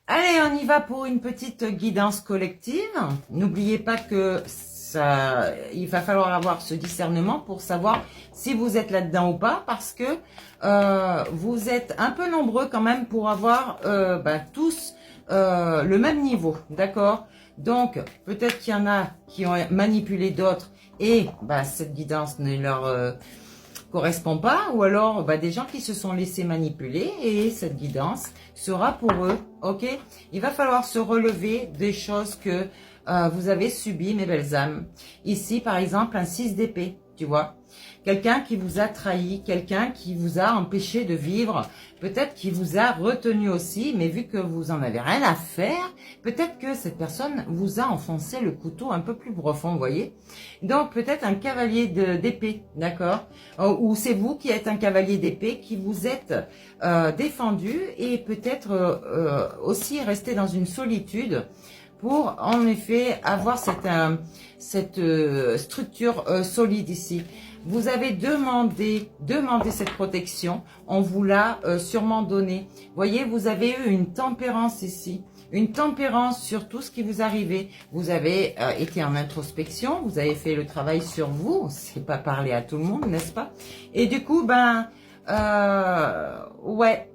Allez, on y va pour une petite guidance collective. N'oubliez pas que il va falloir avoir ce discernement pour savoir si vous êtes là-dedans ou pas, parce que vous êtes un peu nombreux quand même pour avoir tous le même niveau, d'accord? Donc, peut-être qu'il y en a qui ont manipulé d'autres et cette guidance ne leur correspond pas, ou alors des gens qui se sont laissés manipuler et cette guidance sera pour eux, ok? Il va falloir se relever des choses que vous avez subies, mes belles âmes. Ici, par exemple, un 6 d'épée, tu vois. Quelqu'un qui vous a trahi, quelqu'un qui vous a empêché de vivre, peut-être qui vous a retenu aussi, mais vu que vous en avez rien à faire, peut-être que cette personne vous a enfoncé le couteau un peu plus profond, vous voyez. Donc peut-être un cavalier d'épée, d'accord, ou c'est vous qui êtes un cavalier d'épée, qui vous êtes défendu et peut-être aussi resté dans une solitude pour en effet avoir cette structure solide ici. Vous avez demandé cette protection, on vous l'a sûrement donnée. Voyez, vous avez eu une tempérance ici, une tempérance sur tout ce qui vous arrivait. Vous avez été en introspection, vous avez fait le travail sur vous, c'est pas parler à tout le monde, n'est-ce pas? Et du coup, ouais.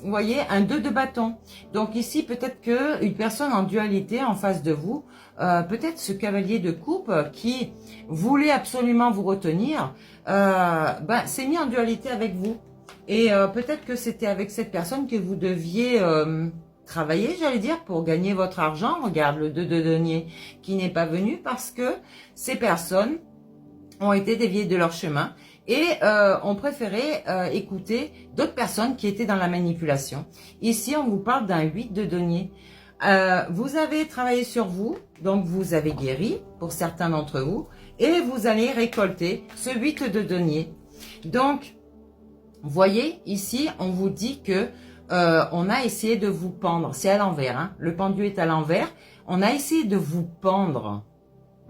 Vous voyez, un 2 de bâton. Donc ici, peut-être que une personne en dualité en face de vous, peut-être ce cavalier de coupe qui voulait absolument vous retenir, s'est mis en dualité avec vous. Et peut-être que c'était avec cette personne que vous deviez travailler, j'allais dire, pour gagner votre argent. Regarde le 2 de denier qui n'est pas venu parce que ces personnes ont été déviées de leur chemin et ont préféré écouter d'autres personnes qui étaient dans la manipulation. Ici, on vous parle d'un 8 de denier. Vous avez travaillé sur vous, donc vous avez guéri pour certains d'entre vous, et vous allez récolter ce 8 de denier. Donc, voyez, ici, on vous dit que on a essayé de vous pendre. C'est à l'envers, hein, le pendu est à l'envers. On a essayé de vous pendre.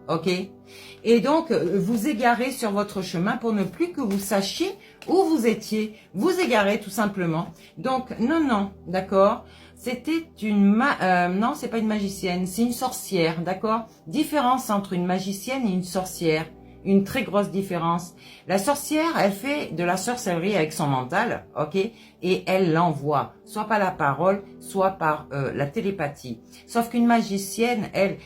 Ok? Et donc, vous égarez sur votre chemin pour ne plus que vous sachiez où vous étiez. Vous égarez tout simplement. Donc, non, d'accord? C'était non, c'est pas une magicienne, c'est une sorcière, d'accord? Différence entre une magicienne et une sorcière. Une très grosse différence. La sorcière, elle fait de la sorcellerie avec son mental, ok? Et elle l'envoie, soit par la parole, soit par la télépathie. Sauf qu'une magicienne, elle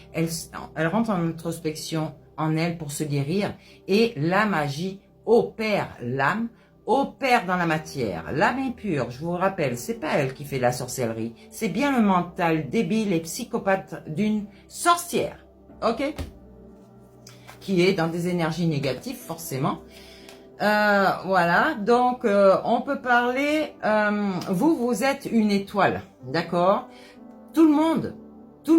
rentre en introspection en elle pour se guérir. Et la magie opère l'âme, opère dans la matière. L'âme est pure, je vous rappelle, c'est pas elle qui fait la sorcellerie. C'est bien le mental débile et psychopathe d'une sorcière, ok? Qui est dans des énergies négatives forcément. Voilà, donc on peut parler, vous êtes une étoile, d'accord? Tout le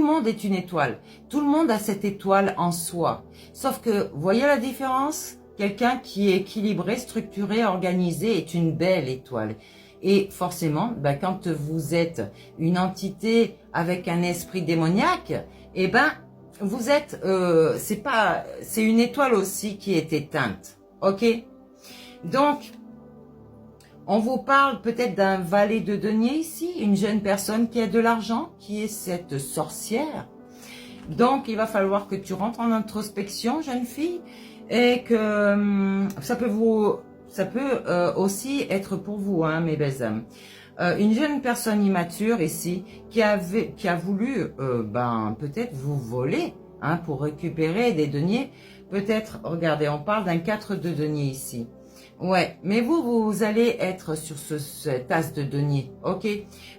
monde est une étoile. Tout le monde a cette étoile en soi. Sauf que, voyez la différence? Quelqu'un qui est équilibré, structuré, organisé est une belle étoile. Et forcément, quand vous êtes une entité avec un esprit démoniaque, vous êtes, c'est une étoile aussi qui est éteinte, ok? Donc, on vous parle peut-être d'un valet de denier ici, une jeune personne qui a de l'argent, qui est cette sorcière. Donc, il va falloir que tu rentres en introspection, jeune fille, et que ça peut aussi être pour vous, hein, mes belles âmes. Une jeune personne immature ici qui a voulu peut-être vous voler, hein, pour récupérer des deniers. Peut-être, regardez, on parle d'un 4 de denier ici. Ouais, mais vous allez être sur cet as de denier, ok?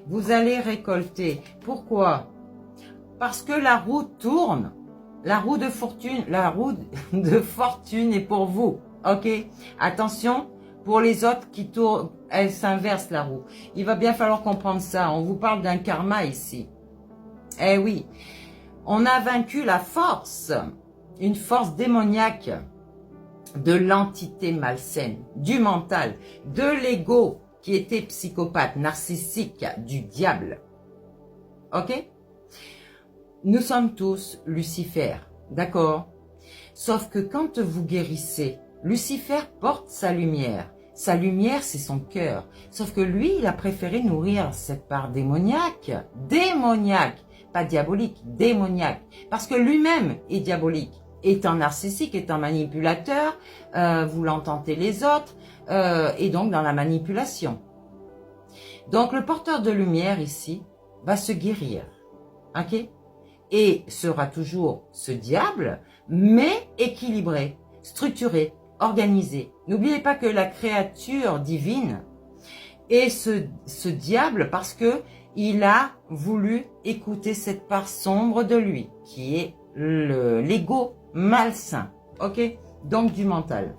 Vous allez récolter. Pourquoi? Parce que la roue tourne. La roue de fortune est pour vous, ok? Attention, pour les autres qui tournent, elle s'inverse la roue. Il va bien falloir comprendre ça. On vous parle d'un karma ici. Eh oui, on a vaincu la force, une force démoniaque de l'entité malsaine, du mental, de l'ego qui était psychopathe, narcissique, du diable. Ok? Nous sommes tous Lucifer, d'accord? Sauf que quand vous guérissez, Lucifer porte sa lumière. Sa lumière, c'est son cœur. Sauf que lui, il a préféré nourrir cette part démoniaque, pas diabolique, démoniaque, parce que lui-même est diabolique, étant narcissique, étant manipulateur, voulant tenter les autres, et donc dans la manipulation. Donc le porteur de lumière ici va se guérir, ok? Et sera toujours ce diable, mais équilibré, structuré, organisé. N'oubliez pas que la créature divine est ce diable parce que il a voulu écouter cette part sombre de lui, qui est l'ego malsain, ok? Donc du mental.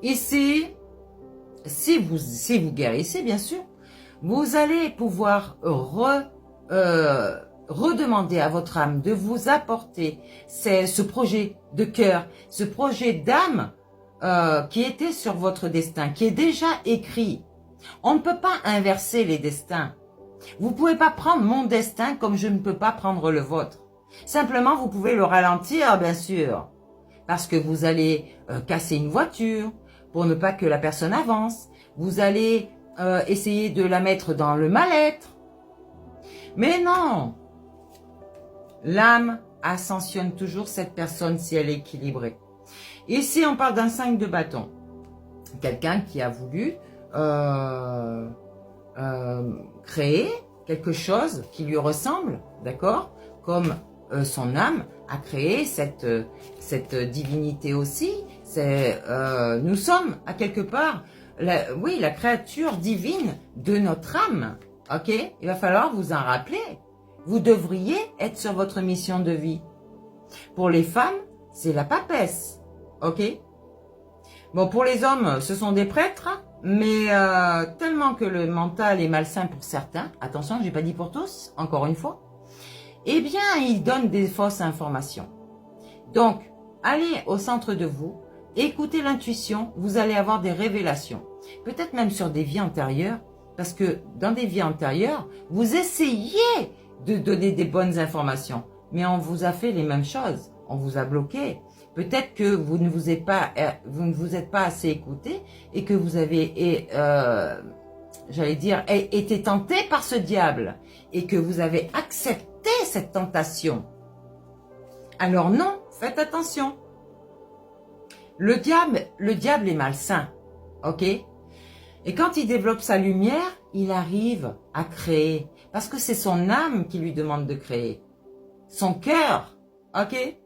Ici, si vous guérissez, bien sûr, vous allez pouvoir redemander à votre âme de vous apporter ce projet de cœur, ce projet d'âme qui était sur votre destin, qui est déjà écrit. On ne peut pas inverser les destins. Vous ne pouvez pas prendre mon destin comme je ne peux pas prendre le vôtre. Simplement, vous pouvez le ralentir, bien sûr, parce que vous allez casser une voiture pour ne pas que la personne avance. Vous allez essayer de la mettre dans le mal-être. Mais non, l'âme ascensionne toujours cette personne si elle est équilibrée. Ici, on parle d'un 5 de bâton. Quelqu'un qui a voulu créer quelque chose qui lui ressemble, d'accord? Comme son âme a créé cette divinité aussi. Nous sommes, à quelque part, la créature divine de notre âme. Ok? Il va falloir vous en rappeler. Vous devriez être sur votre mission de vie. Pour les femmes, c'est la papesse. Ok? Bon, pour les hommes, ce sont des prêtres, mais tellement que le mental est malsain pour certains, attention, je n'ai pas dit pour tous, encore une fois, eh bien, ils donnent des fausses informations. Donc, allez au centre de vous, écoutez l'intuition, vous allez avoir des révélations. Peut-être même sur des vies antérieures, parce que dans des vies antérieures, vous essayez de donner des bonnes informations, mais on vous a fait les mêmes choses, on vous a bloqué. Peut-être que vous ne vous êtes pas assez écouté et que vous avez, j'allais dire, été tenté par ce diable et que vous avez accepté cette tentation. Alors non, faites attention. Le diable est malsain, ok? Et quand il développe sa lumière, il arrive à créer. Parce que c'est son âme qui lui demande de créer. Son cœur, ok?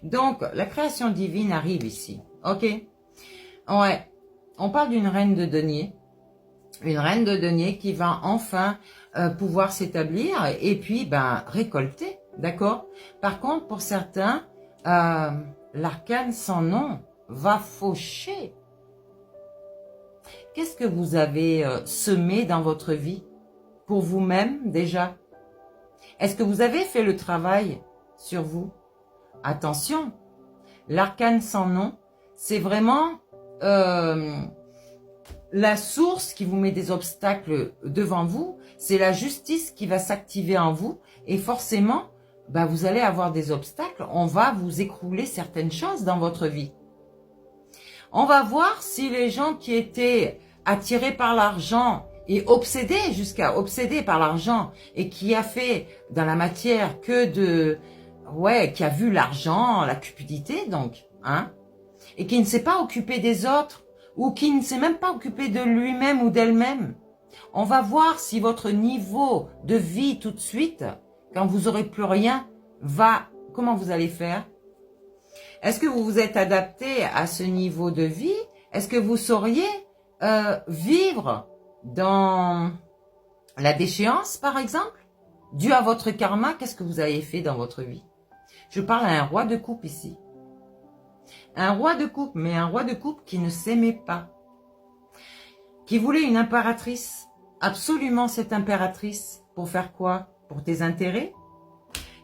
Donc, la création divine arrive ici, ok? Ouais, on parle d'une reine de denier. Une reine de denier qui va enfin pouvoir s'établir et puis récolter, d'accord? Par contre, pour certains, l'arcane sans nom va faucher. Qu'est-ce que vous avez semé dans votre vie? Pour vous-même déjà? Est-ce que vous avez fait le travail sur vous? Attention, l'arcane sans nom, c'est vraiment la source qui vous met des obstacles devant vous. C'est la justice qui va s'activer en vous et forcément, vous allez avoir des obstacles. On va vous écrouler certaines choses dans votre vie. On va voir si les gens qui étaient attirés par l'argent et obsédés par l'argent et qui a fait dans la matière que qui a vu l'argent, la cupidité donc, hein, et qui ne s'est pas occupé des autres ou qui ne s'est même pas occupé de lui-même ou d'elle-même. On va voir si votre niveau de vie tout de suite, quand vous aurez plus rien, comment vous allez faire? Est-ce que vous vous êtes adapté à ce niveau de vie? Est-ce que vous sauriez vivre dans la déchéance, par exemple? Dû à votre karma, qu'est-ce que vous avez fait dans votre vie? Je parle à un roi de coupe ici. Un roi de coupe, mais un roi de coupe qui ne s'aimait pas. Qui voulait une impératrice. Absolument cette impératrice. Pour faire quoi? Pour tes intérêts?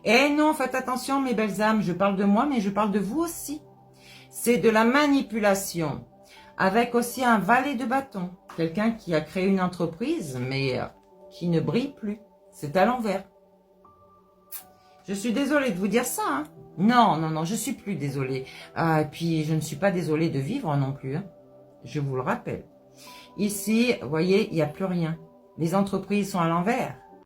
Eh non, faites attention mes belles âmes, je parle de moi, mais je parle de vous aussi. C'est de la manipulation. Avec aussi un valet de bâton. Quelqu'un qui a créé une entreprise, mais qui ne brille plus. C'est à l'envers. Je suis désolée de vous dire ça. Hein. Non, je suis plus désolée. Puis je ne suis pas désolée de vivre non plus. Hein. je vous le rappelle. Ici, vous voyez, il n'y a plus rien. Les entreprises sont à l'envers.